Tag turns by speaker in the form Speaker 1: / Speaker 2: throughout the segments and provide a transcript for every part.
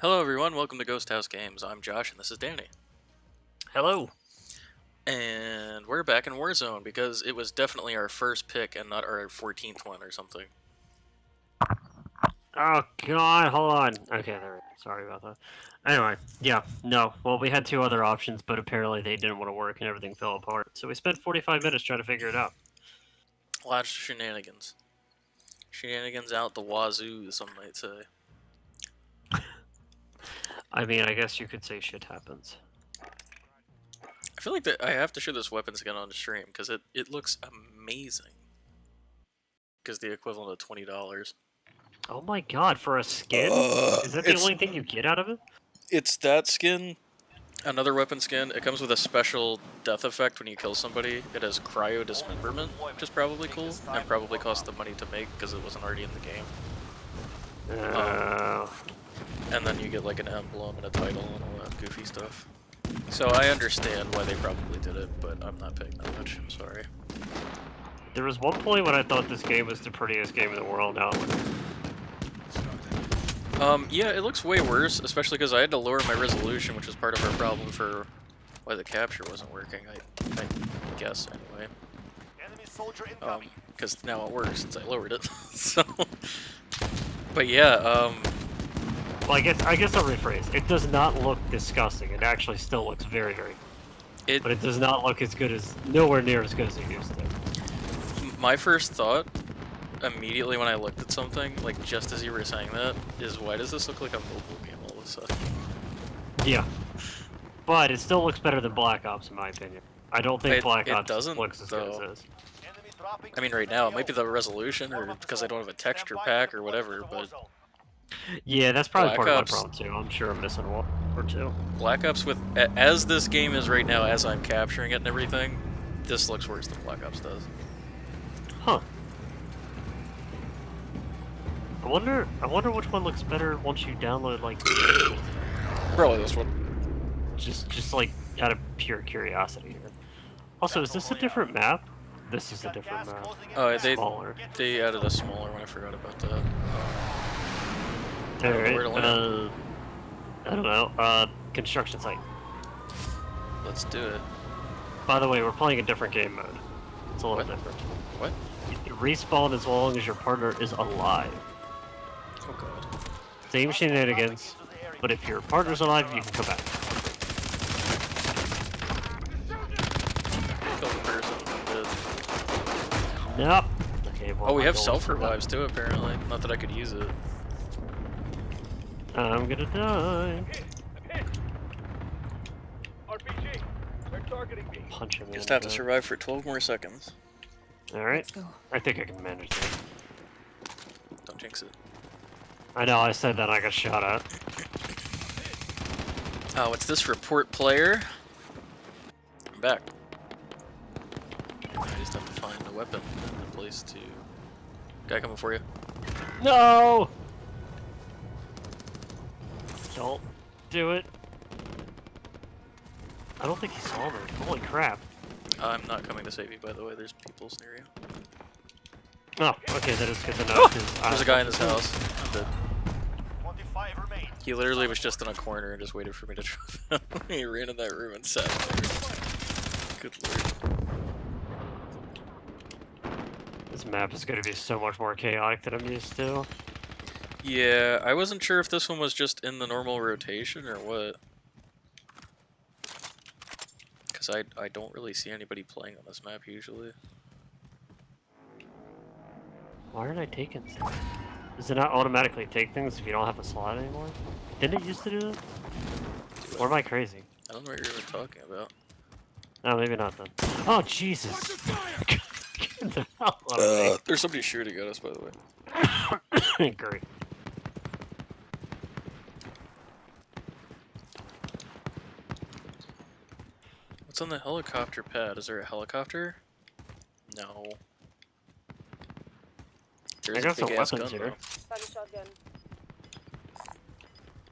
Speaker 1: Hello everyone, welcome to Ghost House Games. I'm Josh and this is Danny.
Speaker 2: Hello.
Speaker 1: And we're back in Warzone because it was definitely our first pick and not our 14th one or something.
Speaker 2: Oh god, hold on. Okay, there. Sorry about that. Anyway, yeah, no. Well, we had two other options, but apparently they didn't want to work and everything fell apart. So we spent 45 minutes trying to figure it out.
Speaker 1: Lots of shenanigans. Shenanigans out the wazoo, some might say.
Speaker 2: I mean, I guess you could say shit happens.
Speaker 1: I feel like that I have to show this weapons again on the stream because it looks amazing. Because the equivalent of $20.
Speaker 2: Oh my god, for a skin? Is that the only thing you get out of it?
Speaker 1: It's that skin. Another weapon skin. It comes with a special death effect when you kill somebody. It has cryo dismemberment, which is probably cool, and probably cost the money to make because it wasn't already in the game. And then you get like an emblem and a title and all that goofy stuff. So I understand why they probably did it, but I'm not paying that much. I'm sorry.
Speaker 2: There was one point when I thought this game was the prettiest game in the world. Now,
Speaker 1: yeah, it looks way worse, especially because I had to lower my resolution, which was part of our problem for why the capture wasn't working. I guess anyway. Because now it works since I lowered it. So, but yeah,
Speaker 2: well, I guess I'll rephrase. It does not look disgusting. It actually still looks very, very good. But it does not look as good as, nowhere near as good as it used to.
Speaker 1: My first thought, immediately when I looked at something, like just as you were saying that, is why does this look like a mobile game all of a sudden?
Speaker 2: Yeah. But it still looks better than Black Ops in my opinion. I don't think Black Ops looks as good as this.
Speaker 1: I mean, right now, it might be the resolution, or because I don't have a texture pack, or whatever, but...
Speaker 2: Yeah, that's probably part of my problem, too. I'm sure I'm missing one or two.
Speaker 1: Black Ops, as this game is right now, as I'm capturing it and everything, this looks worse than Black Ops does.
Speaker 2: Huh. I wonder which one looks better once you download, like...
Speaker 1: Probably this one.
Speaker 2: Just like, out of pure curiosity here. Also, is this a different map? This is a different map.
Speaker 1: Oh,
Speaker 2: smaller.
Speaker 1: They added a smaller one, I forgot about that.
Speaker 2: Alright, I don't know, construction site.
Speaker 1: Let's do it.
Speaker 2: By the way, we're playing a different game mode. It's a little different.
Speaker 1: What?
Speaker 2: You respawn as long as your partner is alive.
Speaker 1: Oh god.
Speaker 2: Same shenanigans, but if your partner's alive, you can come back.
Speaker 1: Kill the person.
Speaker 2: Nope. Okay, well,
Speaker 1: oh, we have self-revives too, apparently. Not that I could use it.
Speaker 2: I'm gonna die.
Speaker 3: RPG, they're targeting me.
Speaker 2: Punch him in.
Speaker 1: Just have to survive for 12 more seconds.
Speaker 2: Alright. I think I can manage that.
Speaker 1: Don't jinx it.
Speaker 2: I know, I said that I got shot at.
Speaker 1: Oh, what's this? Report player? I'm back. I just have to find a weapon and a place to... Guy coming for you.
Speaker 2: No! Don't do it. I don't think he saw me. Holy crap.
Speaker 1: I'm not coming to save you, by the way. There's people near you.
Speaker 2: Oh, okay, that is good to know.
Speaker 1: There's a guy in this house. I'm dead. He literally was just in a corner and just waited for me to drop him. He ran in that room and sat there. Good lord.
Speaker 2: This map is going to be so much more chaotic than I'm used to.
Speaker 1: Yeah, I wasn't sure if this one was just in the normal rotation or what. Because I don't really see anybody playing on this map usually.
Speaker 2: Why aren't I taking stuff? Does it not automatically take things if you don't have a slot anymore? Didn't it used to do that? Or am I crazy?
Speaker 1: I don't know what you're even talking about.
Speaker 2: No, maybe not then. Oh, Jesus! Get the hell out of me.
Speaker 1: There's somebody shooting at us, by the way.
Speaker 2: Great.
Speaker 1: What's on the helicopter pad? Is there a helicopter? No.
Speaker 2: I got some weapons here.
Speaker 4: Found a shotgun.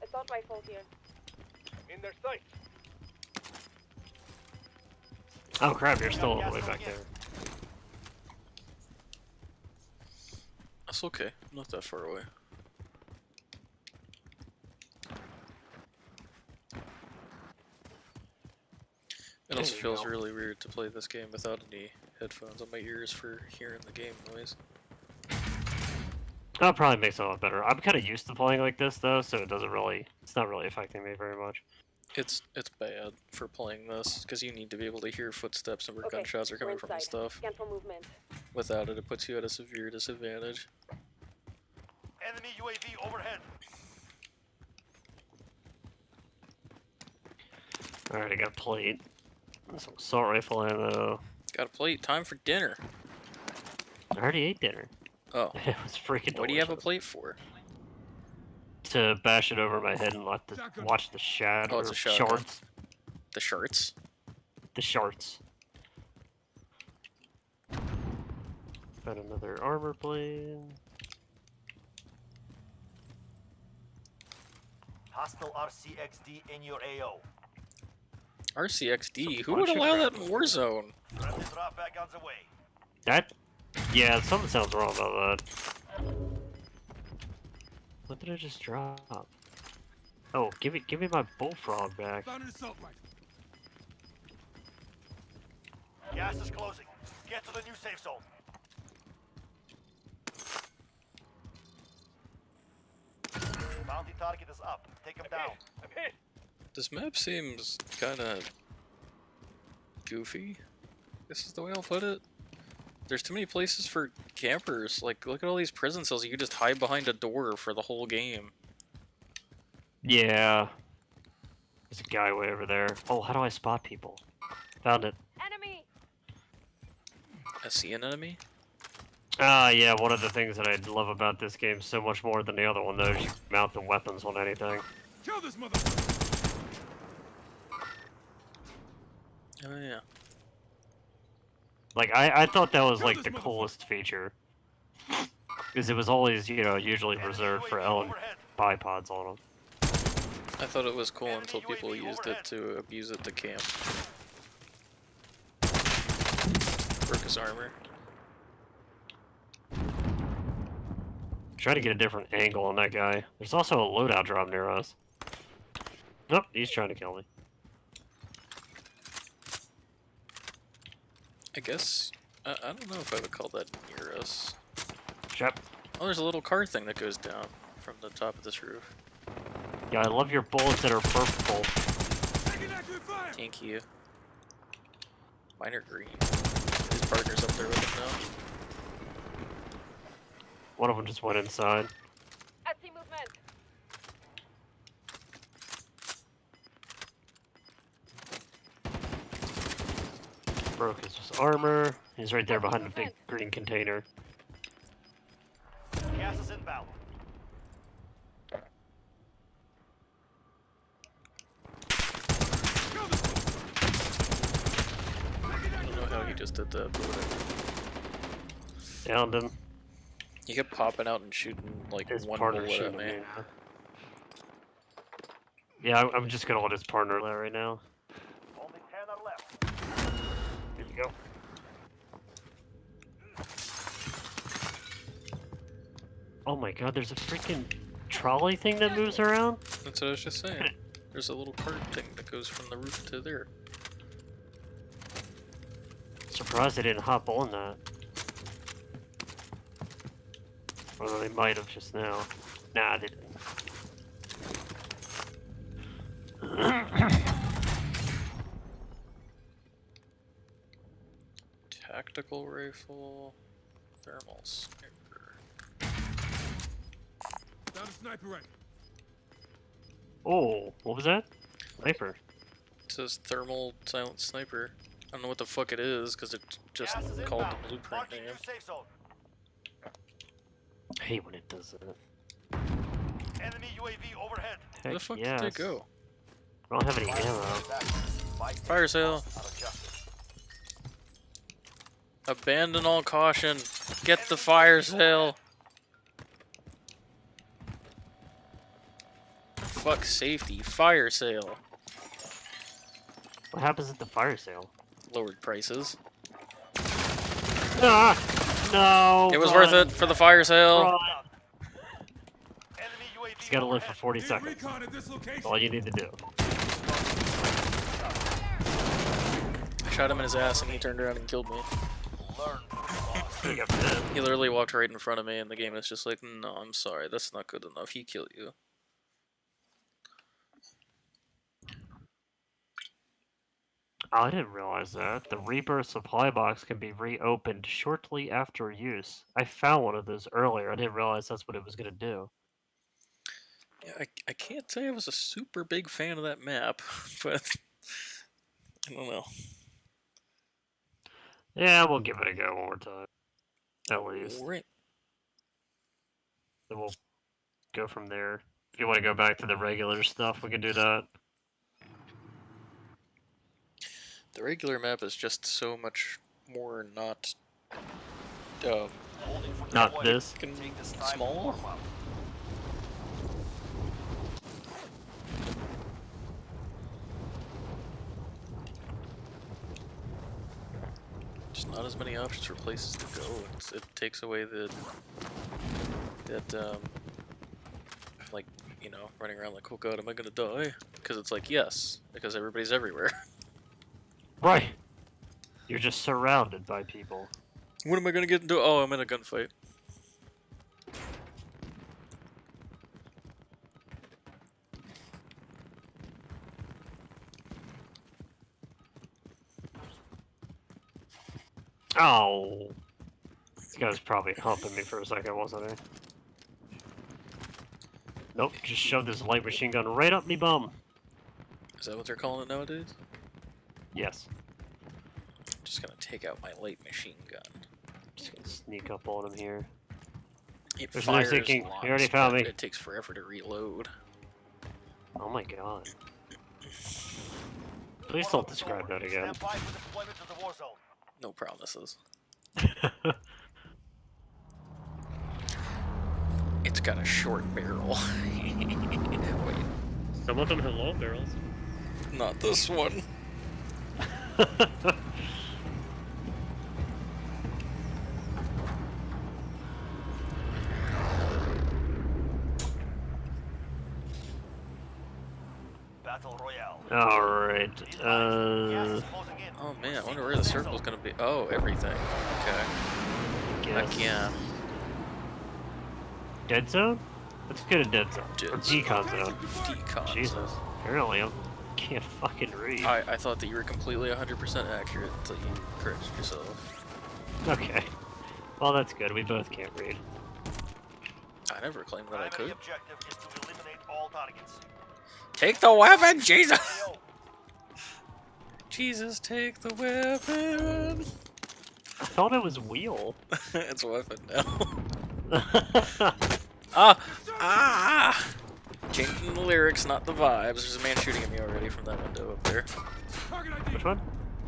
Speaker 4: Assault rifle here.
Speaker 3: In their sight.
Speaker 2: Oh crap, you're still all the way back there.
Speaker 1: That's okay. I'm not that far away. just
Speaker 2: you
Speaker 1: feels
Speaker 2: go.
Speaker 1: really weird to play this game without any headphones on my ears for hearing the game noise.
Speaker 2: That probably makes it a lot better. I'm kind of used to playing like this though, so it's not really affecting me very much.
Speaker 1: It's bad for playing this because you need to be able to hear footsteps and where
Speaker 4: Okay,
Speaker 1: gunshots are
Speaker 4: we're
Speaker 1: coming from and
Speaker 4: inside.
Speaker 1: stuff.
Speaker 4: Scan for movement.
Speaker 1: Without it, it puts you at a severe disadvantage.
Speaker 3: Enemy UAV overhead.
Speaker 2: Alright, I got a plate. Some assault rifle ammo.
Speaker 1: Got a plate. Time for dinner.
Speaker 2: I already ate dinner.
Speaker 1: Oh,
Speaker 2: It was freaking delicious.
Speaker 1: what do you have a plate for?
Speaker 2: To bash it over my head and watch the shadow.
Speaker 1: Oh, it's a shotgun.
Speaker 2: Shards.
Speaker 1: The shorts.
Speaker 2: The shards. Got another armor plate.
Speaker 3: Hostile RCXD in your AO.
Speaker 1: RCXD? Who
Speaker 2: bunch
Speaker 1: would
Speaker 2: of
Speaker 1: allow
Speaker 2: crap.
Speaker 1: that in Warzone?
Speaker 3: Friendly drop back on the way.
Speaker 2: That? Yeah, something sounds wrong about that. What did I just drop? Oh, give me my bullfrog back.
Speaker 5: Found an assault rifle.
Speaker 3: Gas is closing. Get to the new safe zone. Bounty target is up. Take him down. I'm hit.
Speaker 1: This map seems kinda goofy. This is the way I'll put it. There's too many places for campers. Like, look at all these prison cells. You can just hide behind a door for the whole game.
Speaker 2: Yeah. There's a guy way over there. Oh, how do I spot people? Found it.
Speaker 4: Enemy!
Speaker 1: I see an enemy.
Speaker 2: Ah, yeah, one of the things that I love about this game so much more than the other one, though, is you mount the weapons on anything.
Speaker 5: Kill this mother.
Speaker 1: Oh yeah.
Speaker 2: Like, I thought that was, like, the coolest feature. Because it was always, you know, usually reserved for L and bipods on them.
Speaker 1: I thought it was cool until people used it to abuse it to camp. Broke his armor.
Speaker 2: Try to get a different angle on that guy. There's also a loadout drop near us. Nope, he's trying to kill me.
Speaker 1: I guess I don't know if I would call that near us.
Speaker 2: Shep.
Speaker 1: Oh, there's a little car thing that goes down from the top of this roof.
Speaker 2: Yeah, I love your bullets that are purple.
Speaker 5: Taking active fire.
Speaker 1: Thank you. Mine are green. His partner's up there with him now.
Speaker 2: One of them just went inside.
Speaker 4: I see movement.
Speaker 2: Broke his armor. He's right there behind the big green container.
Speaker 3: Gas is inbound.
Speaker 5: Kill this mother.
Speaker 1: I don't know how he just did that, but whatever.
Speaker 2: Downed him.
Speaker 1: He kept popping out and shooting like
Speaker 2: His
Speaker 1: one
Speaker 2: partner
Speaker 1: bullet at
Speaker 2: shooting
Speaker 1: me.
Speaker 2: me. Yeah, I'm just gonna let his partner live right now.
Speaker 3: Only 10 are left.
Speaker 2: Here you go. Oh my god, there's a freaking trolley thing that moves around?
Speaker 1: That's what I was just saying. There's a little cart thing that goes from the roof to there.
Speaker 2: Surprised they didn't hop on that. Although they might have just now. Nah, they didn't.
Speaker 1: Tactical rifle, thermal sniper.
Speaker 5: Found a sniper rifle.
Speaker 2: Oh, what was that? Sniper.
Speaker 1: It says thermal silent sniper. I don't know what the fuck it is because it's just
Speaker 3: Gas is
Speaker 1: called
Speaker 3: inbound.
Speaker 1: the blueprint
Speaker 3: Marking
Speaker 1: name.
Speaker 3: new safe zone.
Speaker 2: I hate when it does that.
Speaker 3: Enemy UAV overhead.
Speaker 1: Where the
Speaker 2: Heck
Speaker 1: fuck
Speaker 2: yes.
Speaker 1: did it go?
Speaker 2: I don't have any ammo.
Speaker 1: Fire sale. Abandon all caution. Get the fire sale. Fuck safety. Fire sale.
Speaker 2: What happens at the fire sale?
Speaker 1: Lowered prices.
Speaker 2: Ah! No!
Speaker 1: It was
Speaker 2: run,
Speaker 1: worth it for the fire sale.
Speaker 2: run.
Speaker 3: Enemy UAV
Speaker 2: Just gotta live for
Speaker 3: overhead.
Speaker 2: 40
Speaker 5: Need
Speaker 2: seconds.
Speaker 5: recon at this location.
Speaker 2: That's all you need to do.
Speaker 1: shot him in his ass, and he turned around and killed me.
Speaker 3: Learn from loss.
Speaker 2: You got that.
Speaker 1: He literally walked right in front of me, and the game is just like, no, I'm sorry, that's not good enough. He killed you.
Speaker 2: Oh, I didn't realize that. The Rebirth supply box can be reopened shortly after use. I found one of those earlier. I didn't realize that's what it was going to do.
Speaker 1: Yeah, I can't say I was a super big fan of that map, but I don't know.
Speaker 2: Yeah, we'll give it a go one more time. At least.
Speaker 1: Right.
Speaker 2: Then we'll go from there. If you want to go back to the regular stuff, we can do that.
Speaker 1: The regular map is just so much more not um,
Speaker 3: Holding for
Speaker 2: Not
Speaker 3: deployment.
Speaker 2: this.
Speaker 3: Take this time to
Speaker 1: small.
Speaker 3: warm up.
Speaker 1: Just not as many options for places to go. It takes away like, you know, running around like, oh god, am I gonna die? Because it's like, yes, because everybody's everywhere.
Speaker 2: Right. You're just surrounded by people.
Speaker 1: What am I gonna get into? Oh, I'm in a gunfight.
Speaker 2: Oh. This guy was probably humping me for a second, wasn't he? Nope, just shoved this light machine gun right up me bum.
Speaker 1: Is that what they're calling it nowadays?
Speaker 2: Yes.
Speaker 1: I'm just gonna take out my light machine gun.
Speaker 2: Just gonna sneak up on him here.
Speaker 1: It
Speaker 2: There's no
Speaker 1: fires
Speaker 2: thinking.
Speaker 1: lots,
Speaker 2: He already found
Speaker 1: but
Speaker 2: me.
Speaker 1: It takes forever to reload.
Speaker 2: Oh my god. Please don't describe that again.
Speaker 3: Stand by for deployment to the war zone.
Speaker 1: No promises. It's got a short barrel. Wait,
Speaker 2: Some of them have long barrels.
Speaker 1: not this one.
Speaker 3: Battle Royale.
Speaker 2: Alright,
Speaker 3: Gas is closing in.
Speaker 1: Oh man, I wonder where the circle's gonna be. Oh, everything. Okay.
Speaker 2: guess.
Speaker 1: Again.
Speaker 2: Dead zone? Let's get a dead zone.
Speaker 1: Dead
Speaker 2: Or
Speaker 1: zone.
Speaker 2: decon zone.
Speaker 1: Decon.
Speaker 2: Jesus. Apparently I can't fucking read.
Speaker 1: I thought that you were completely 100% accurate until you corrected yourself.
Speaker 2: Okay. Well, that's good. We both can't read.
Speaker 1: I never claimed that I
Speaker 3: Primary
Speaker 1: could.
Speaker 3: objective is to eliminate all targets.
Speaker 1: Take the weapon, Jesus!
Speaker 3: AO.
Speaker 1: Jesus, take the weapon!
Speaker 2: I thought it was wheel.
Speaker 1: It's a weapon now. Ah! Ah! Changing the lyrics, not the vibes. There's a man shooting at me already from that window up there.
Speaker 5: Target ID.
Speaker 2: Which one?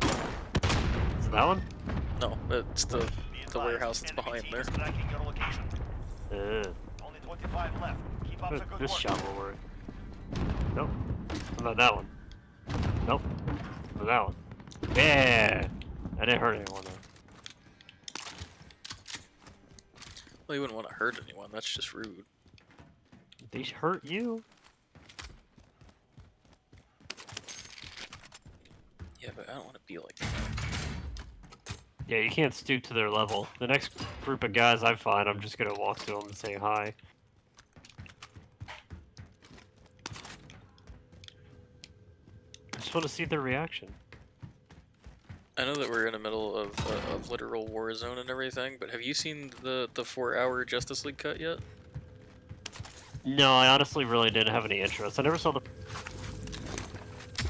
Speaker 2: Is it that one?
Speaker 1: No, it's the
Speaker 3: Be advised,
Speaker 1: warehouse that's
Speaker 3: enemy
Speaker 1: behind
Speaker 3: team
Speaker 1: there.
Speaker 3: is tracking your location. Only 25 left. Keep up the good
Speaker 2: This
Speaker 3: work.
Speaker 2: shot will work. Nope. What about that one? Nope. What about that one? Yeah! I didn't hurt anyone though.
Speaker 1: Well, you wouldn't want to hurt anyone, that's just rude.
Speaker 2: They hurt you.
Speaker 1: Yeah, but I don't want to be like that.
Speaker 2: Yeah, you can't stoop to their level. The next group of guys I find, I'm just gonna walk to them and say hi. I just want to see their reaction.
Speaker 1: I know that we're in the middle of literal war zone and everything, but have you seen the 4-hour Justice League cut yet?
Speaker 2: No, I honestly really didn't have any interest. I never saw the.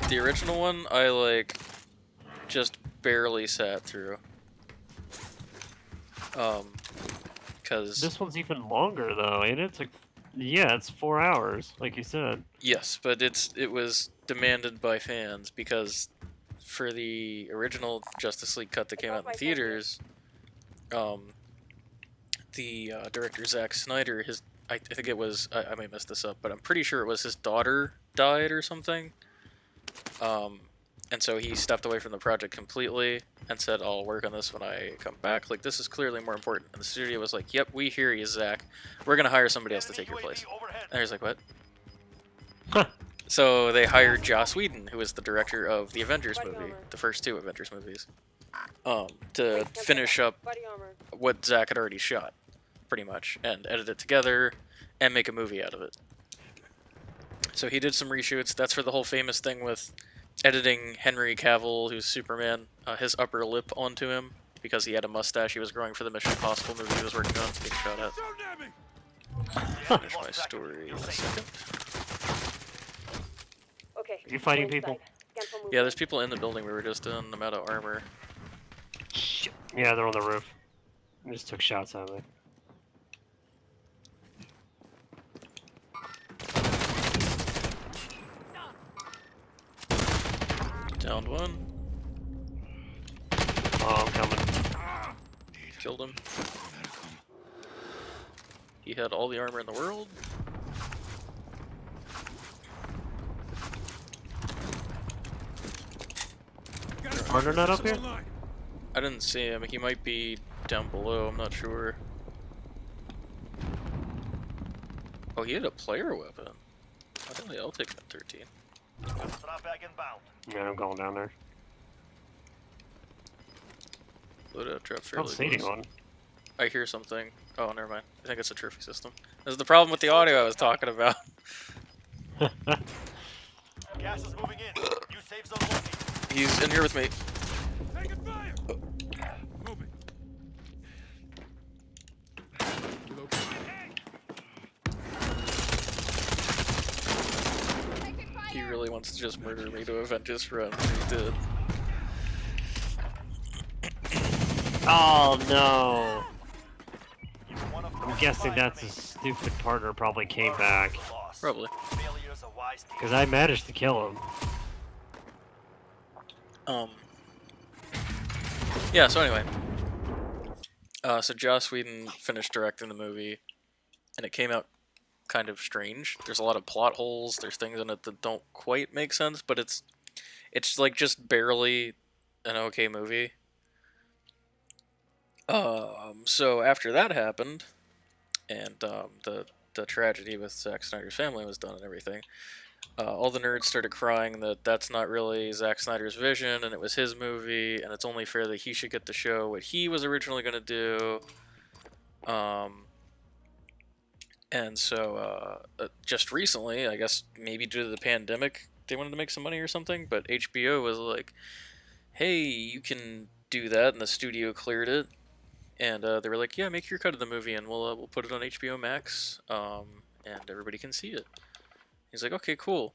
Speaker 1: The original one, I like just barely sat through. Cause
Speaker 2: This one's even longer though, ain't it? It's like, yeah, it's 4 hours, like you said.
Speaker 1: yes, but it was demanded by fans because for the original Justice League cut that came out in theaters, the director Zack Snyder, I think it was, I may mess this up, but I'm pretty sure it was his daughter died or something. And so he stepped away from the project completely and said, I'll work on this when I come back. Like, this is clearly more important. And the studio was like, yep, we hear you, Zach. We're going to hire somebody else to take your place.
Speaker 3: Overhead.
Speaker 1: And he's like, what?
Speaker 2: Huh.
Speaker 1: So they hired Joss Whedon, who was the director of the Avengers
Speaker 4: Body
Speaker 1: movie,
Speaker 4: armor.
Speaker 1: the first 2 Avengers movies, to
Speaker 4: Can't
Speaker 1: finish
Speaker 4: pick
Speaker 1: up
Speaker 4: Body armor.
Speaker 1: what Zack had already shot, pretty much, and edit it together and make a movie out of it. So he did some reshoots. That's for the whole famous thing with editing Henry Cavill, who's Superman, his upper lip onto him because he had a mustache he was growing for the Mission Impossible movie he was working on. Being shot at.
Speaker 5: Shooting at me!
Speaker 1: Finish my story in a second.
Speaker 4: Okay.
Speaker 2: You fighting
Speaker 4: we're inside.
Speaker 2: people?
Speaker 4: Scan for
Speaker 1: Yeah,
Speaker 4: movement.
Speaker 1: there's people in the building we were just in. I'm out of armor.
Speaker 2: Yeah, they're on the roof. I just took shots at me.
Speaker 1: Downed one.
Speaker 2: Oh, I'm coming.
Speaker 1: Killed him. He had all the armor in the world.
Speaker 5: Got a
Speaker 2: Partner not up here?
Speaker 5: online.
Speaker 1: I didn't see him. He might be down below. I'm not sure. Oh, he had a player weapon. I'll take him at 13.
Speaker 3: Strap bag inbound.
Speaker 2: Yeah, I'm going down there.
Speaker 1: Loadout drop
Speaker 2: I don't
Speaker 1: fairly
Speaker 2: see
Speaker 1: close.
Speaker 2: anyone.
Speaker 1: I hear something. Oh, never mind. I think it's a trophy system. This is the problem with the audio I was talking about.
Speaker 3: Gas is moving in. New safe zone located.
Speaker 1: He's in here with me.
Speaker 5: Taking fire! Moving.
Speaker 1: He really wants to just murder me to avenge his friend. He did.
Speaker 2: Oh no!
Speaker 3: One of
Speaker 2: I'm guessing that's his stupid partner probably came back.
Speaker 3: lost.
Speaker 1: Probably.
Speaker 3: Failure's a wise team.
Speaker 2: Because I managed to kill him.
Speaker 1: Yeah, so anyway. So Joss Whedon finished directing the movie, and it came out kind of strange. There's a lot of plot holes, there's things in it that don't quite make sense, but it's like just barely an okay movie. So after that happened, and the tragedy with Zack Snyder's family was done and everything, all the nerds started crying that that's not really Zack Snyder's vision, and it was his movie, and it's only fair that he should get to show what he was originally going to do. And so just recently, I guess maybe due to the pandemic, they wanted to make some money or something, but HBO was like, hey, you can do that, and the studio cleared it. And they were like, yeah, make your cut of the movie, and we'll put it on HBO Max, and everybody can see it. He's like, okay, cool.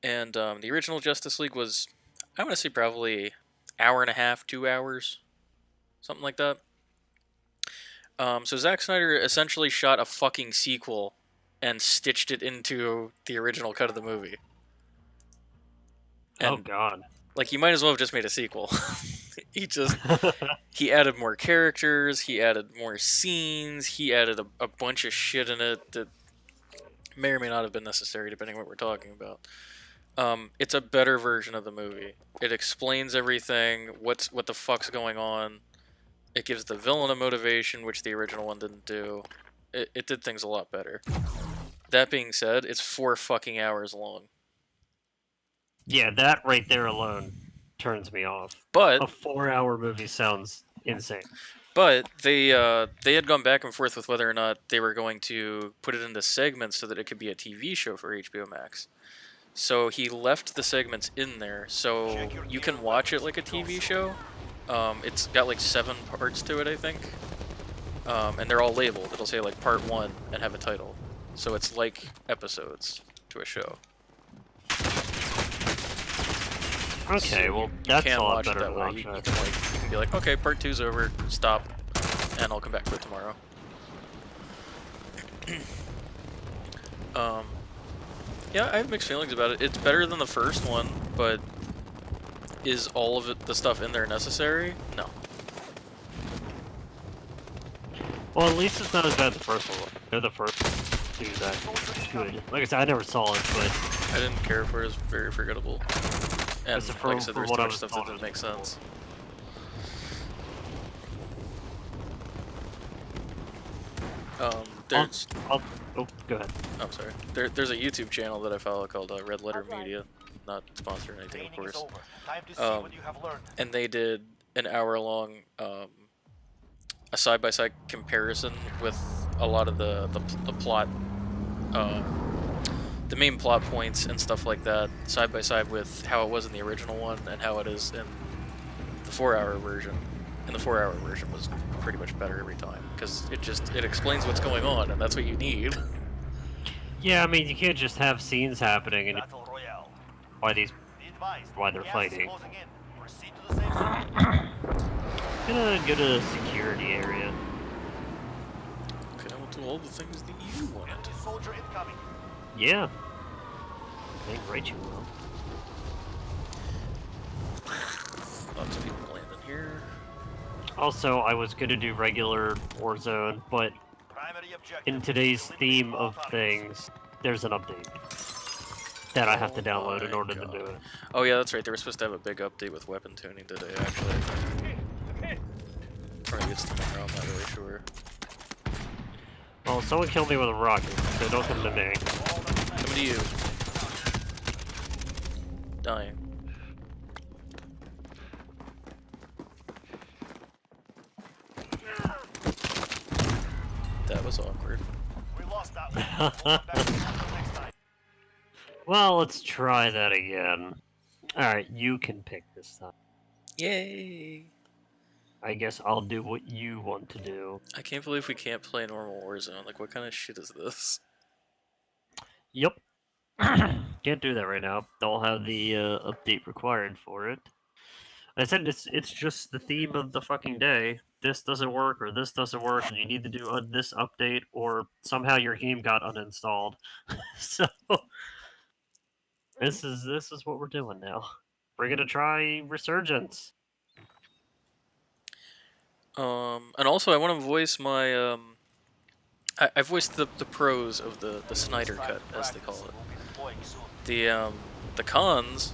Speaker 1: And the original Justice League was, I want to say probably hour and a half, 2 hours, something like that. So Zack Snyder essentially shot a fucking sequel and stitched it into the original cut of the movie.
Speaker 2: Oh
Speaker 1: And,
Speaker 2: god.
Speaker 1: like, you might as well have just made a sequel. He added more characters, he added more scenes, he added a bunch of shit in it that may or may not have been necessary, depending on what we're talking about. It's a better version of the movie. It explains everything, what the fuck's going on. It gives the villain a motivation, which the original one didn't do. It did things a lot better. That being said, it's 4 fucking hours long.
Speaker 2: Yeah, that right there alone turns me off.
Speaker 1: But
Speaker 2: A 4-hour movie sounds insane.
Speaker 1: But they had gone back and forth with whether or not they were going to put it into segments so that it could be a TV show for HBO Max. So he left the segments in there, so you can watch it like a TV show. It's got like 7 parts to it, I think. And they're all labeled. It'll say like part 1 and have a title. So it's like episodes to a show.
Speaker 2: Okay,
Speaker 1: So
Speaker 2: well,
Speaker 1: you
Speaker 2: that's
Speaker 1: can
Speaker 2: a lot
Speaker 1: watch it
Speaker 2: better
Speaker 1: that
Speaker 2: than
Speaker 1: way.
Speaker 2: option.
Speaker 1: You can be like, okay, part 2's over, stop, and I'll come back to it tomorrow. Yeah, I have mixed feelings about it. It's better than the first one, but is all of it, the stuff in there, necessary? No.
Speaker 2: Well, at least it's not as bad as the first one. They're the first to do that good. Like I said, I never saw it, but
Speaker 1: I didn't care for it. It was very forgettable. And
Speaker 2: That's
Speaker 1: like I said,
Speaker 2: from
Speaker 1: there's
Speaker 2: what
Speaker 1: too
Speaker 2: I
Speaker 1: much
Speaker 2: was
Speaker 1: stuff that
Speaker 2: told.
Speaker 1: didn't make sense. there's
Speaker 2: oh, go ahead.
Speaker 1: I'm sorry. There's a YouTube channel that I follow called Red Letter Media, not sponsored or anything, of
Speaker 3: Training is
Speaker 1: course.
Speaker 3: over. Time to see
Speaker 1: Um,
Speaker 3: what you have learned.
Speaker 1: And they did an hour-long a side-by-side comparison with a lot of the plot, the main plot points and stuff like that, side by side with how it was in the original one and how it is in the 4-hour version. And the 4-hour version was pretty much better every time because it explains what's going on, and that's what you need.
Speaker 2: Yeah, I mean, you can't just have scenes happening and
Speaker 3: Battle Royale.
Speaker 2: why these
Speaker 3: Be advised.
Speaker 2: why they're
Speaker 3: gas is
Speaker 2: fighting.
Speaker 3: closing in. Proceed to the safe zone.
Speaker 2: Gonna go to a security area.
Speaker 1: Okay, I will do all the things that you wanted.
Speaker 3: Enemy soldier incoming.
Speaker 2: Yeah. They rate you well.
Speaker 1: Lots of people landing here.
Speaker 2: Also, I was gonna do regular Warzone, but
Speaker 3: Primary objective.
Speaker 2: in today's
Speaker 3: Eliminate
Speaker 2: theme
Speaker 3: all
Speaker 2: of
Speaker 3: targets.
Speaker 2: things, there's an update that I have to
Speaker 1: Oh
Speaker 2: download in
Speaker 1: my
Speaker 2: order to
Speaker 1: God.
Speaker 2: do it.
Speaker 1: Oh yeah, that's right. They were supposed to have a big update with weapon tuning today, actually. Or maybe it's tomorrow, I'm not really sure.
Speaker 2: Well, someone killed me with a rocket, so don't come to me.
Speaker 1: Coming to you. Dying. That was awkward.
Speaker 3: We lost that one. Back to the next time.
Speaker 2: Well, let's try that again. Alright, you can pick this time.
Speaker 1: Yay!
Speaker 2: I guess I'll do what you want to do.
Speaker 1: I can't believe we can't play normal Warzone. Like, what kind of shit is this?
Speaker 2: Yep. Can't do that right now. Don't have the update required for it. I said it's just the theme of the fucking day. This doesn't work, or this doesn't work, and you need to do this update, or somehow your game got uninstalled. So this is what we're doing now. We're gonna try Resurgence.
Speaker 1: And also I want to voice my, I voiced the pros of the Snyder Cut, as they call it.
Speaker 3: We'll be deploying soon.
Speaker 1: The cons,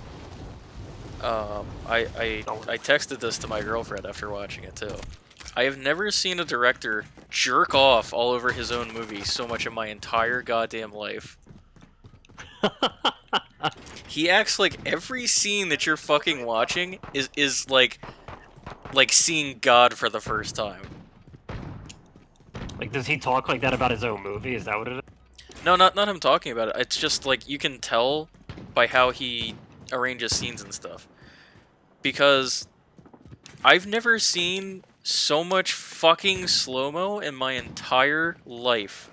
Speaker 1: I texted this to my girlfriend after watching it too. I have never seen a director jerk off all over his own movie so much in my entire goddamn life. He acts like every scene that you're fucking watching is like seeing God for the first time.
Speaker 2: Like, does he talk like that about his own movie? Is that what it is?
Speaker 1: No, not him talking about it. It's just like you can tell by how he arranges scenes and stuff. Because I've never seen so much fucking slow-mo in my entire life.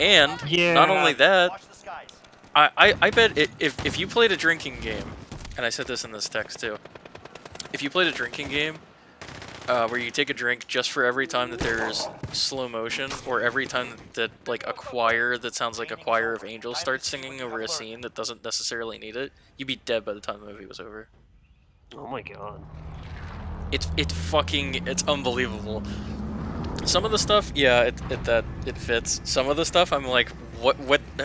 Speaker 1: And
Speaker 2: Yeah.
Speaker 1: not only that,
Speaker 3: Watch the skies.
Speaker 1: I bet if you played a drinking game, and I said this in this text too, if you played a drinking game where you take a drink just for every time that there's slow motion, or every time that like a choir that sounds like a choir of angels starts singing over a scene that doesn't necessarily need it, you'd be dead by the time the movie was over.
Speaker 2: Oh my god.
Speaker 1: It's unbelievable. Some of the stuff, yeah, it fits. Some of the stuff, I'm like, what?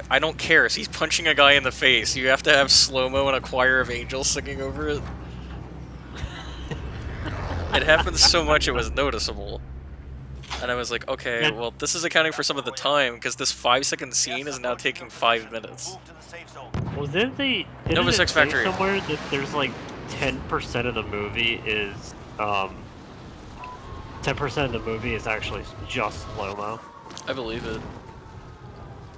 Speaker 1: I don't care. He's punching a guy in the face. You have to have slow-mo and a choir of angels singing over it. It happens so much it was noticeable. And I was like, okay, well, this is accounting for some of the time, because this 5-second scene is now taking 5 minutes.
Speaker 3: Move to the safe zone.
Speaker 2: Well, didn't
Speaker 1: Nova
Speaker 2: it
Speaker 1: 6
Speaker 2: say
Speaker 1: Factory.
Speaker 2: somewhere that there's like 10% of the movie is 10% of the movie is actually just slow-mo.
Speaker 1: I believe it.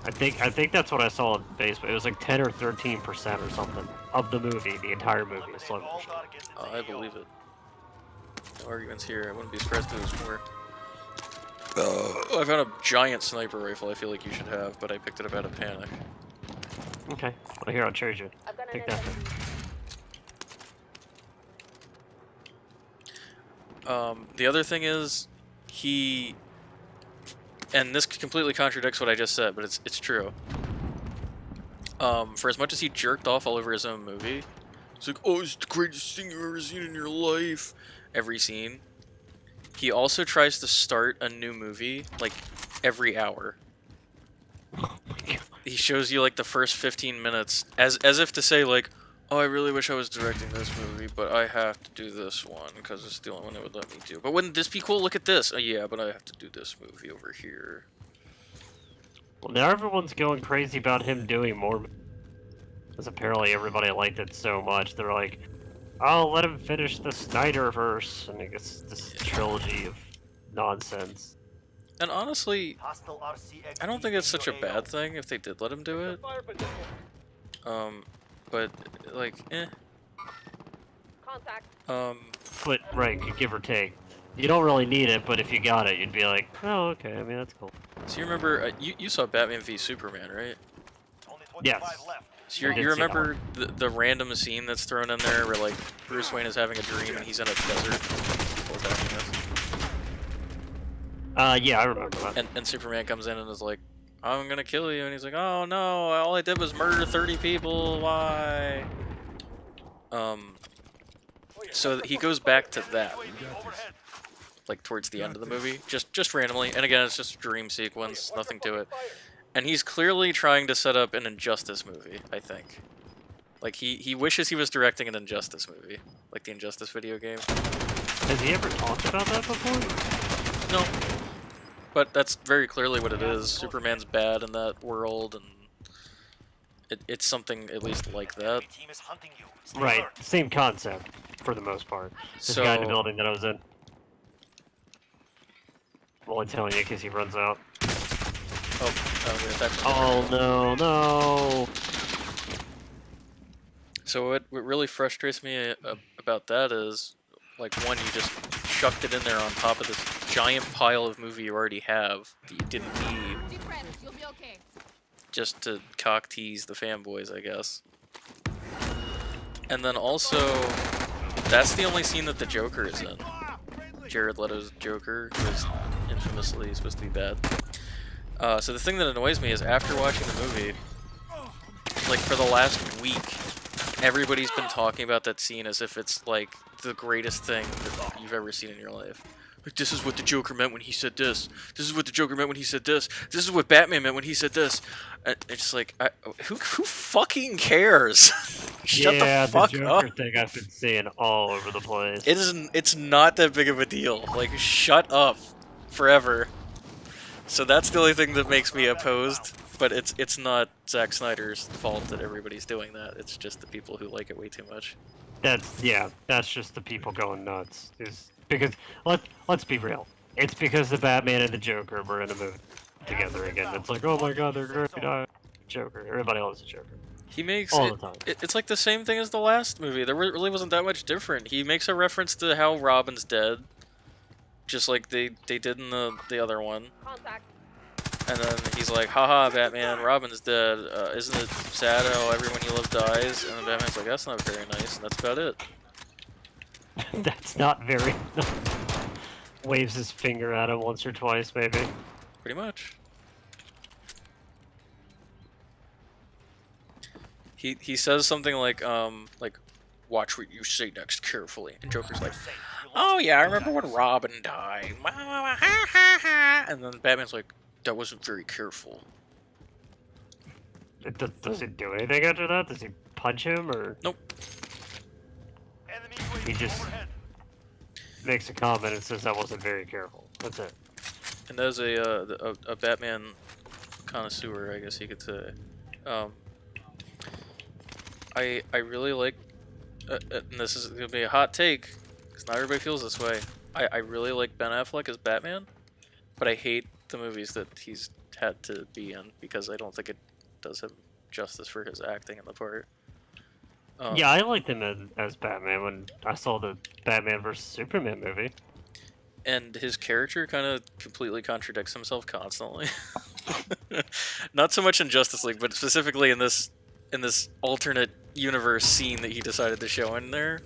Speaker 2: I think that's what I saw on Facebook. It was like 10 or 13% or something of the movie, the entire movie is slow
Speaker 3: Eliminate all
Speaker 2: motion.
Speaker 3: targets in
Speaker 1: I
Speaker 3: the AO.
Speaker 1: believe it. No arguments here. I wouldn't be surprised if it was more. I found a giant sniper rifle I feel like you should have, but I picked it up out of panic.
Speaker 2: Okay, well here I'll charge you.
Speaker 4: I've got an
Speaker 2: Take that.
Speaker 4: SMG.
Speaker 1: The other thing is, and this completely contradicts what I just said, but it's true. For as much as he jerked off all over his own movie, it's like, oh, it's the greatest thing you've ever seen in your life. Every scene. He also tries to start a new movie, like, every hour.
Speaker 2: Oh my god.
Speaker 1: He shows you, like, the first 15 minutes, as if to say, like, Oh, I really wish I was directing this movie, but I have to do this one because it's the only one it would let me do. But wouldn't this be cool? Look at this. Oh, yeah, but I have to do this movie over here.
Speaker 2: Well, now everyone's going crazy about him doing more. Because apparently everybody liked it so much, they're like, "I'll let him finish the Snyderverse," and it gets this trilogy of nonsense.
Speaker 1: And honestly,
Speaker 3: Hostile RCXD
Speaker 1: I don't think it's
Speaker 3: in
Speaker 1: such a
Speaker 3: your
Speaker 1: bad
Speaker 3: AO.
Speaker 1: thing if they did let him do it.
Speaker 4: Fire position.
Speaker 1: But like,
Speaker 4: Contact.
Speaker 2: But right, give or take. You don't really need it, but if you got it, you'd be like, "Oh, okay. I mean, that's cool."
Speaker 1: so you remember, you saw Batman v Superman, right?
Speaker 3: Only 25
Speaker 2: Yes.
Speaker 3: left.
Speaker 1: So
Speaker 2: I did
Speaker 1: you
Speaker 2: see that
Speaker 1: remember the random scene that's thrown in there where like Bruce Wayne is having a dream and he's in a desert? What was that?
Speaker 2: Yeah, I remember that.
Speaker 1: And Superman comes in and is like, "I'm gonna kill you," and he's like, "Oh no, all I did was murder 30 people. Why?" So he goes back to that,
Speaker 3: Overhead.
Speaker 1: like towards the end of the movie, just randomly. And again, it's just a dream sequence, nothing to it. And he's clearly trying to set up an Injustice movie, I think. Like he wishes he was directing an Injustice movie, like the Injustice video game.
Speaker 2: Has he ever talked about that before?
Speaker 1: No, but that's very clearly what it is. Superman's bad in that world, and it's something at least like that.
Speaker 3: Enemy team is hunting you. Stay
Speaker 2: Right,
Speaker 3: alert.
Speaker 2: same concept for the most part. This guy in the
Speaker 1: So
Speaker 2: building that I was in. I'm only telling you because he runs out.
Speaker 1: that's
Speaker 2: Oh no!
Speaker 1: So what really frustrates me about that is, like, one, you just chucked it in there on top of this giant pile of movie you already have that you didn't need,
Speaker 6: Deep breath, you'll be okay.
Speaker 1: just to cock tease the fanboys, I guess. And then also, that's the only scene that the Joker is in. Jared Leto's Joker, who is infamously supposed to be bad. So the thing that annoys me is after watching the movie, like for the last week, everybody's been talking about that scene as if it's like the greatest thing that you've ever seen in your life. Like, this is what the Joker meant when he said this. This is what the Joker meant when he said this. This is what Batman meant when he said this. It's like, who fucking cares? Shut
Speaker 2: Yeah,
Speaker 1: the fuck
Speaker 2: Joker
Speaker 1: up.
Speaker 2: thing I've been seeing all over the place.
Speaker 1: It's not that big of a deal. Like, shut up forever. So that's the only thing that makes me opposed. But it's not Zack Snyder's fault that everybody's doing that. It's just the people who like it way too much.
Speaker 2: That's just the people going nuts. Is because let's be real. It's because the Batman and the Joker were in a movie together again. It's like, oh my god, they're great. Joker. Everybody loves the Joker.
Speaker 1: He makes
Speaker 2: All
Speaker 1: it,
Speaker 2: the time.
Speaker 1: it's like the same thing as the last movie. There really wasn't that much different. He makes a reference to how Robin's dead, just like they did in the other one.
Speaker 4: Contact.
Speaker 1: And then he's like, haha, Batman, Robin's dead. Isn't it sad how everyone you love dies? And then Batman's like, that's not very nice, and that's about it.
Speaker 2: That's not very. Waves his finger at him once or twice, maybe.
Speaker 1: Pretty much. He says something like, watch what you say next carefully. And Joker's like, oh yeah, I remember when Robin died. And then Batman's like, that wasn't very careful.
Speaker 2: Does it do anything after that? Does he punch him, or
Speaker 1: Nope.
Speaker 3: Enemy
Speaker 2: he
Speaker 3: UAV
Speaker 2: just
Speaker 3: overhead.
Speaker 2: makes a comment and says that wasn't very careful? That's it.
Speaker 1: And there's a Batman connoisseur, I guess you could say. I really like, and this is gonna be a hot take, because not everybody feels this way. I really like Ben Affleck as Batman, but I hate the movies that he's had to be in because I don't think it does him justice for his acting in the part.
Speaker 2: Yeah, I liked him as Batman when I saw the Batman vs Superman movie.
Speaker 1: And his character kind of completely contradicts himself constantly. Not so much in Justice League, but specifically in this alternate universe scene that he decided to show in there.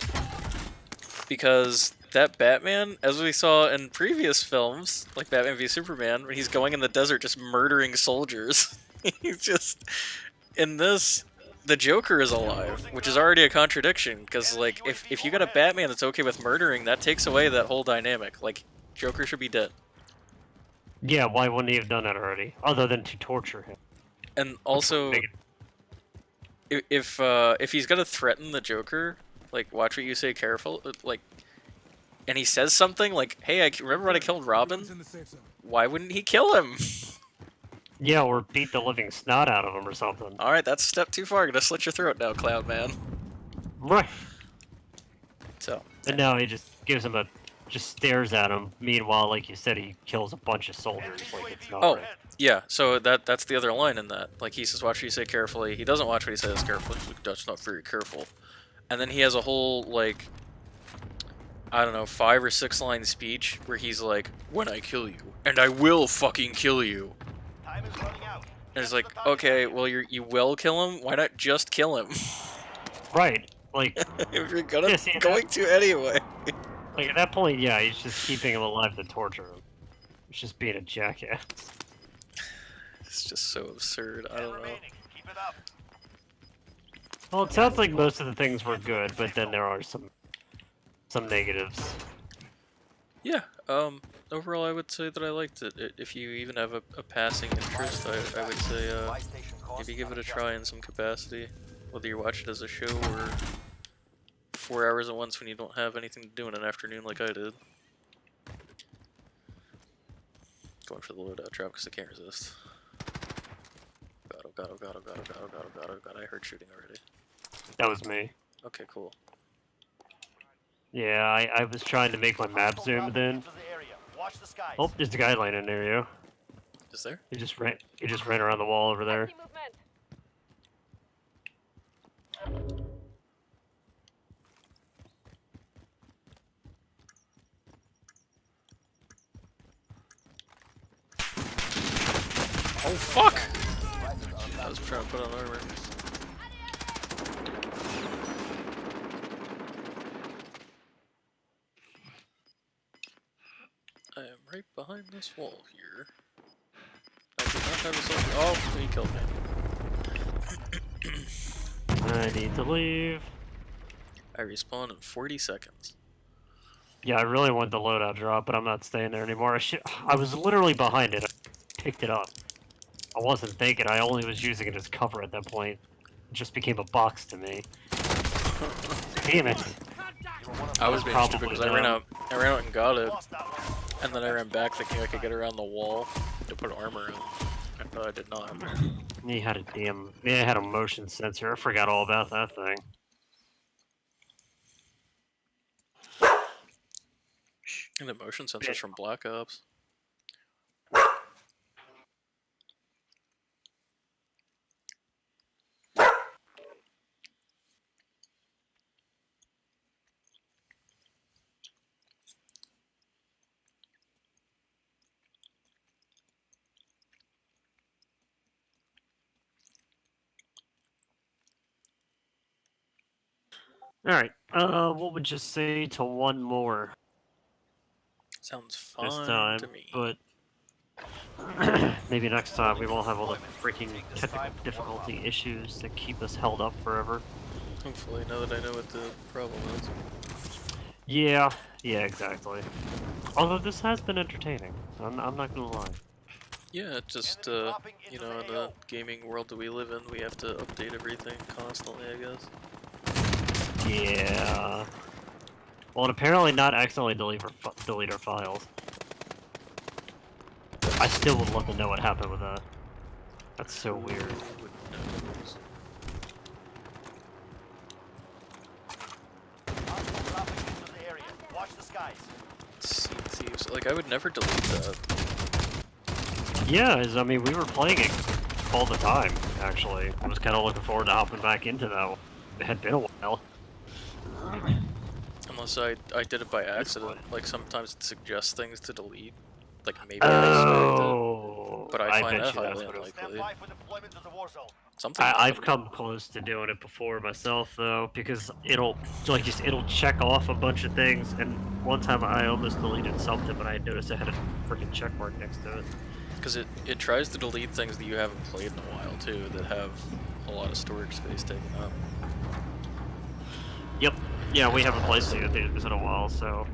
Speaker 1: Because that Batman, as we saw in previous films, like Batman v Superman, when he's going in the desert just murdering soldiers, he's just... In this, the Joker is alive, which is already a contradiction, because, like, if you got a Batman that's okay with murdering, that takes away that whole dynamic. Like, Joker should be dead.
Speaker 2: Yeah, why wouldn't he have done that already? Other than to torture him.
Speaker 1: And also,
Speaker 2: Make
Speaker 1: if he's gonna threaten the Joker, like watch what you say, careful, like, and he says something like, "Hey, remember when I killed Robin?"
Speaker 5: Everyone's in the safe zone.
Speaker 1: Why wouldn't he kill him?
Speaker 2: Yeah, or beat the living snot out of him or something.
Speaker 1: All right, that's a step too far. Gonna slit your throat now, Cloud Man.
Speaker 2: Right.
Speaker 1: So.
Speaker 2: And now he just gives him just stares at him. Meanwhile, like you said, he kills a bunch of soldiers like it's
Speaker 1: Oh,
Speaker 2: nothing.
Speaker 1: yeah. So that's the other line in that. Like he says, "Watch what you say carefully." He doesn't watch what he says carefully. He's like, "That's not very careful." And then he has a whole like, I don't know, 5 or 6 line speech where he's like, "When I kill you, and I will fucking kill you."
Speaker 3: Time is running out.
Speaker 1: And it's like, okay, well you will kill him. Why not just kill him?
Speaker 2: Right. Like,
Speaker 1: If you're gonna
Speaker 2: Yeah, see,
Speaker 1: going to anyway.
Speaker 2: like at that point, yeah, he's just keeping him alive to torture him. He's just being a jackass.
Speaker 1: It's just so absurd. I don't know.
Speaker 3: Keep it up.
Speaker 2: Well, it sounds like most of the things were good, but then there are some negatives.
Speaker 1: Yeah. Overall, I would say that I liked it. If you even have a passing interest, I would say
Speaker 3: Buy station costs
Speaker 1: maybe give it a
Speaker 3: unadjusted.
Speaker 1: try in some capacity. Whether you watch it as a show or 4 hours at once when you don't have anything to do in an afternoon like I did. Going for the loadout drop because I can't resist. God, oh god, oh god, oh god, oh god, oh god, oh god, oh god, I heard shooting already.
Speaker 2: That was me.
Speaker 1: Okay, cool.
Speaker 2: Yeah, I was trying to make my map zoomed in.
Speaker 3: Into the area. Watch the skies.
Speaker 2: Oh, there's a guy lying near you.
Speaker 1: Is there?
Speaker 2: He just ran around the wall over there.
Speaker 4: I see movement.
Speaker 1: Oh fuck! I was trying to put on armor. I am right behind this wall here. I do not have a soldier. Oh, he killed me.
Speaker 2: I need to leave.
Speaker 1: I respawn in 40 seconds.
Speaker 2: Yeah, I really want the loadout drop, but I'm not staying there anymore. I was literally behind it. I picked it up. I wasn't thinking. I only was using it as cover at that point. It just became a box to me. Damn it.
Speaker 1: I was being stupid because I ran out and got it,
Speaker 3: Lost that one.
Speaker 1: and then I ran back thinking I could get around the wall to put armor in. And I did not.
Speaker 2: He had it had a motion sensor. I forgot all about that thing.
Speaker 1: And the motion sensors from Black Ops.
Speaker 2: Alright, what would you say to one more
Speaker 1: Sounds fine
Speaker 2: this time?
Speaker 1: to me.
Speaker 2: But maybe next time we won't have all the freaking technical difficulty issues that keep us held up forever.
Speaker 1: Hopefully, now that I know what the problem is.
Speaker 2: Yeah, exactly. Although this has been entertaining. I'm not gonna lie.
Speaker 1: Yeah, it just, you know, in the gaming world that we live in, we have to update everything constantly, I guess.
Speaker 2: Yeah. Well, and apparently not accidentally delete our files. I still would love to know what happened with that. That's so weird.
Speaker 1: Who knows?
Speaker 3: Dropping into the area. Watch the skies.
Speaker 1: Seed thieves. Like, I would never delete that.
Speaker 2: Yeah, I mean, we were playing it all the time, actually. I was kind of looking forward to hopping back into that one. It had been a while.
Speaker 1: Unless I did it by accident. Like, sometimes it suggests things to delete. Like, maybe I saved it.
Speaker 2: Oh,
Speaker 1: But I find
Speaker 2: bet
Speaker 1: that
Speaker 2: you
Speaker 1: highly
Speaker 2: that's what it was.
Speaker 3: Stand
Speaker 1: unlikely.
Speaker 3: by for deployment to the war zone.
Speaker 1: Something
Speaker 2: I've come close to doing it before myself, though, because it'll check off a bunch of things, and one time I almost deleted something, but I noticed I had a freaking check mark next to it.
Speaker 1: Because it tries to delete things that you haven't played in a while, too, that have a lot of storage space taken up.
Speaker 2: Yep. Yeah, we haven't played Sea of Thieves in a while, so...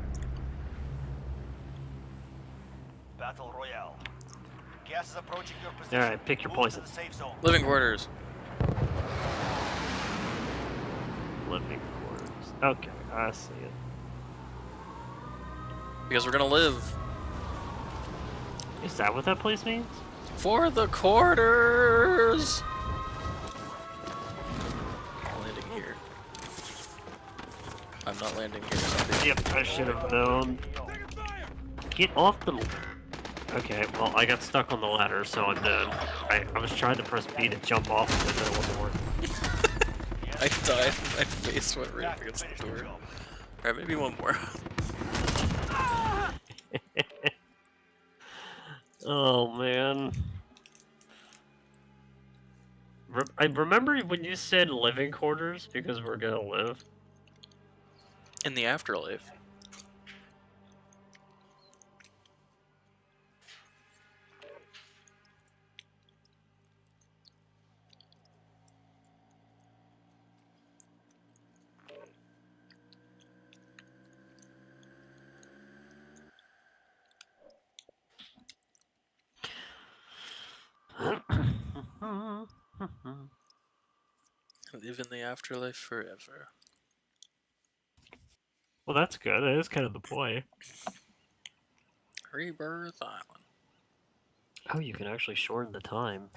Speaker 3: Battle Royale. Gas is approaching your position.
Speaker 2: Alright, pick your
Speaker 3: Move to
Speaker 2: poison.
Speaker 3: the safe zone.
Speaker 1: Living quarters.
Speaker 2: living quarters. Okay, I see it.
Speaker 1: Because we're gonna live.
Speaker 2: Is that what that place means?
Speaker 1: For the quarters! Landing here. I'm not landing here. Something.
Speaker 2: Yep, I should have known.
Speaker 5: Taking fire!
Speaker 2: Get off the... Okay, well, I got stuck on the ladder, so I'm dead. I was trying to press B to jump off of it, but it wasn't working.
Speaker 1: I died. My face went right up against the door. Alright, maybe one more.
Speaker 2: Oh, man. I remember when you said living quarters, because we're gonna live.
Speaker 1: In the afterlife. Live in the afterlife forever.
Speaker 2: Well, that's good. That is kind of the point.
Speaker 1: Rebirth Island.
Speaker 2: Oh, you can actually shorten the time.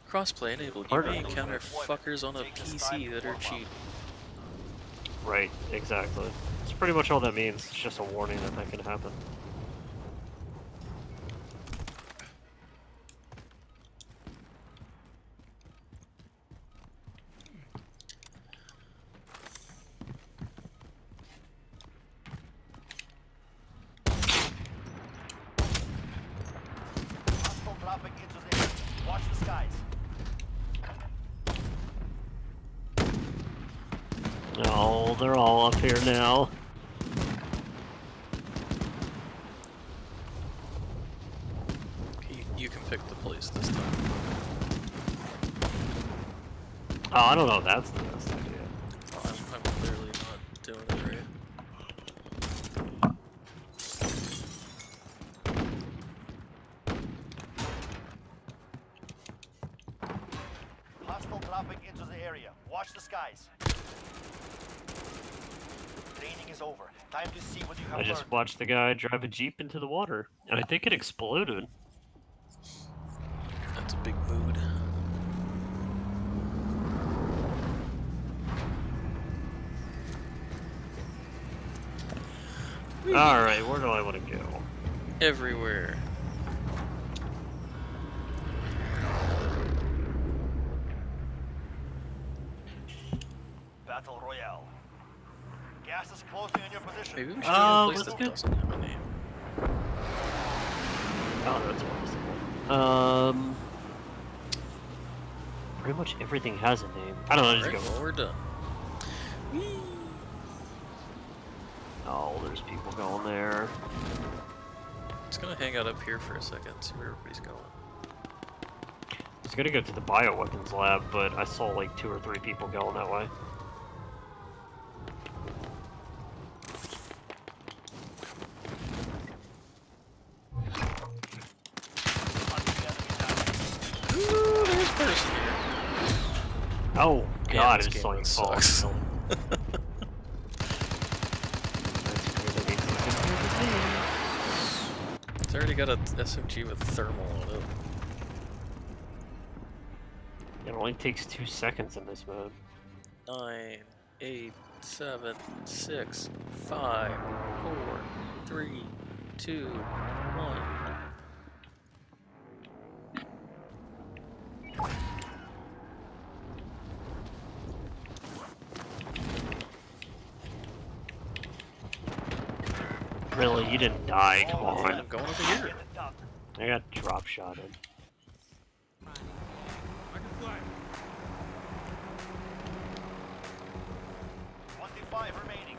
Speaker 1: Crossplay enabled. You
Speaker 2: Pardon?
Speaker 1: may encounter fuckers on a PC that are cheating.
Speaker 2: Right, exactly. It's pretty much all that means. It's just a warning that that can happen.
Speaker 3: Hostile dropping into the air. Watch the skies.
Speaker 2: Oh, they're all up here now.
Speaker 1: You can pick the place this time.
Speaker 2: Oh, I don't know if that's the best idea.
Speaker 1: Oh, I'm clearly not doing it right.
Speaker 3: Hostile dropping into the area. Watch the skies. Training is over. Time to see what you have
Speaker 2: I just
Speaker 3: learned.
Speaker 2: watched the guy drive a Jeep into the water, and I think it exploded.
Speaker 1: That's a big mood.
Speaker 2: Alright, where do I want to go?
Speaker 1: Everywhere.
Speaker 3: Battle Royale. Gas is closing on your position.
Speaker 1: Maybe we should go to a place
Speaker 2: let's
Speaker 1: that
Speaker 2: go.
Speaker 1: doesn't have a name.
Speaker 2: Oh, that's possible. Pretty much everything has a name. I don't know, just
Speaker 1: Alright,
Speaker 2: go.
Speaker 1: well, we're done. Whee!
Speaker 2: Oh, there's people going there.
Speaker 1: Just gonna hang out up here for a second, see where everybody's going.
Speaker 2: I was gonna go to the bioweapons lab, but I saw like 2 or 3 people going that way.
Speaker 1: Ooh, there's a person here.
Speaker 2: Oh
Speaker 1: Man,
Speaker 2: god, I
Speaker 1: this
Speaker 2: just
Speaker 1: game
Speaker 2: saw you fall.
Speaker 1: sucks. It's already got a SMG with thermal on it.
Speaker 2: It only takes 2 seconds in this mode.
Speaker 1: 9, 8, 7, 6, 5, 4, 3, 2, 1.
Speaker 2: Really, you didn't die, come
Speaker 1: Yeah,
Speaker 2: on.
Speaker 1: I'm going over here.
Speaker 3: Get it done.
Speaker 2: I got drop shotted.
Speaker 5: I can fly.
Speaker 3: 25 remaining.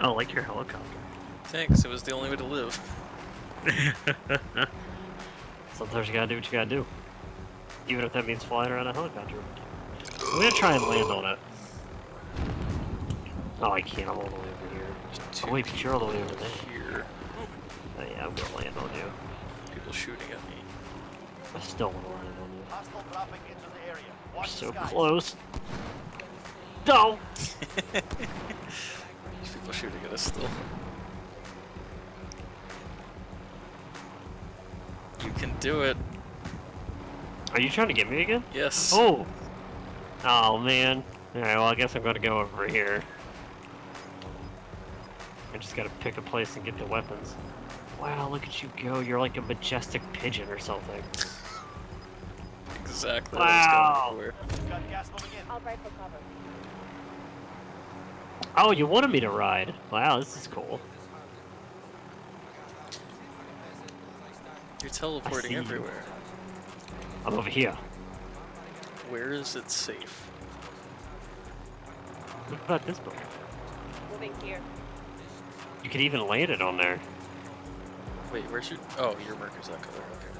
Speaker 2: Oh, like your helicopter.
Speaker 1: Thanks, it was the only way to live.
Speaker 2: Sometimes you gotta do what you gotta do. Even if that means flying around a helicopter. I'm gonna try and land on it. Oh, I can't, I'm all the way over here.
Speaker 1: There's
Speaker 2: Oh wait, but you're all the way over there.
Speaker 1: here.
Speaker 2: Oh yeah, I'm gonna land on you.
Speaker 1: People shooting at me.
Speaker 2: I still wanna land on you.
Speaker 3: Hostile dropping into the area. Watch
Speaker 2: So
Speaker 3: the skies.
Speaker 2: close. No!
Speaker 1: These people shooting at us still. You can do it.
Speaker 2: Are you trying to get me again?
Speaker 1: Yes.
Speaker 2: Oh! Oh, man. Alright, well, I guess I'm gonna go over here. I just gotta pick a place and get the weapons. Wow, look at you go. You're like a majestic pigeon or something.
Speaker 1: Exactly
Speaker 2: Wow.
Speaker 1: what I was going for.
Speaker 3: Got gas moving in.
Speaker 4: I'll ride for cover.
Speaker 2: Oh, you wanted me to ride. Wow, this is cool.
Speaker 1: You're
Speaker 2: I see
Speaker 1: teleporting
Speaker 2: you.
Speaker 1: everywhere.
Speaker 2: I'm over here.
Speaker 1: Where is it safe?
Speaker 2: What about this book?
Speaker 4: Moving here.
Speaker 2: You could even land it on there.
Speaker 1: Wait, where's your... Oh, your marker's that color. Okay.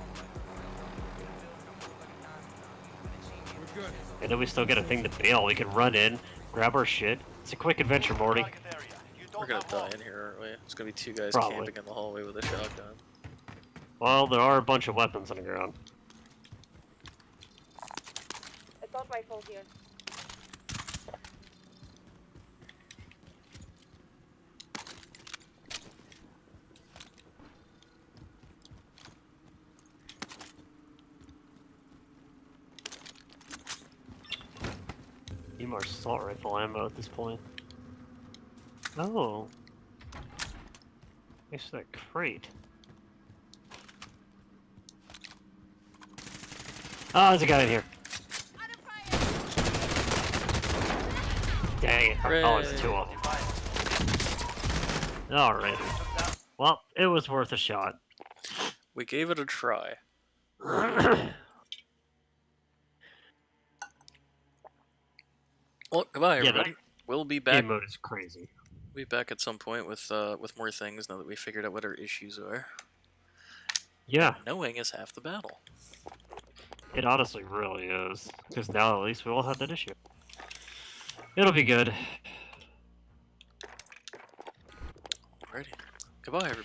Speaker 5: We're good.
Speaker 2: And then we still got a thing to bail. We could run in, grab our shit. It's a quick adventure, Morty.
Speaker 3: Target area. You don't
Speaker 1: We're gonna
Speaker 3: have
Speaker 1: die
Speaker 3: long.
Speaker 1: in here, aren't we? It's gonna be two guys
Speaker 2: Probably.
Speaker 1: camping in the hallway with a shotgun.
Speaker 2: Well, there are a bunch of weapons on the ground.
Speaker 4: Assault rifle here.
Speaker 2: Need more assault rifle ammo at this point. Oh. It's that crate. Oh, there's a guy in here. Dang it. Oh, it's two of them. Alrighty. Well, it was worth a shot.
Speaker 1: We gave it a try. Well, goodbye,
Speaker 2: Yeah,
Speaker 1: everybody. We'll be back.
Speaker 2: Game mode is crazy.
Speaker 1: We'll be back at some point with more things now that we figured out what our issues are.
Speaker 2: Yeah,
Speaker 1: Knowing is half the battle.
Speaker 2: it honestly really is. Because now at least we all have that issue. It'll be good.
Speaker 1: Alrighty. Goodbye, everybody.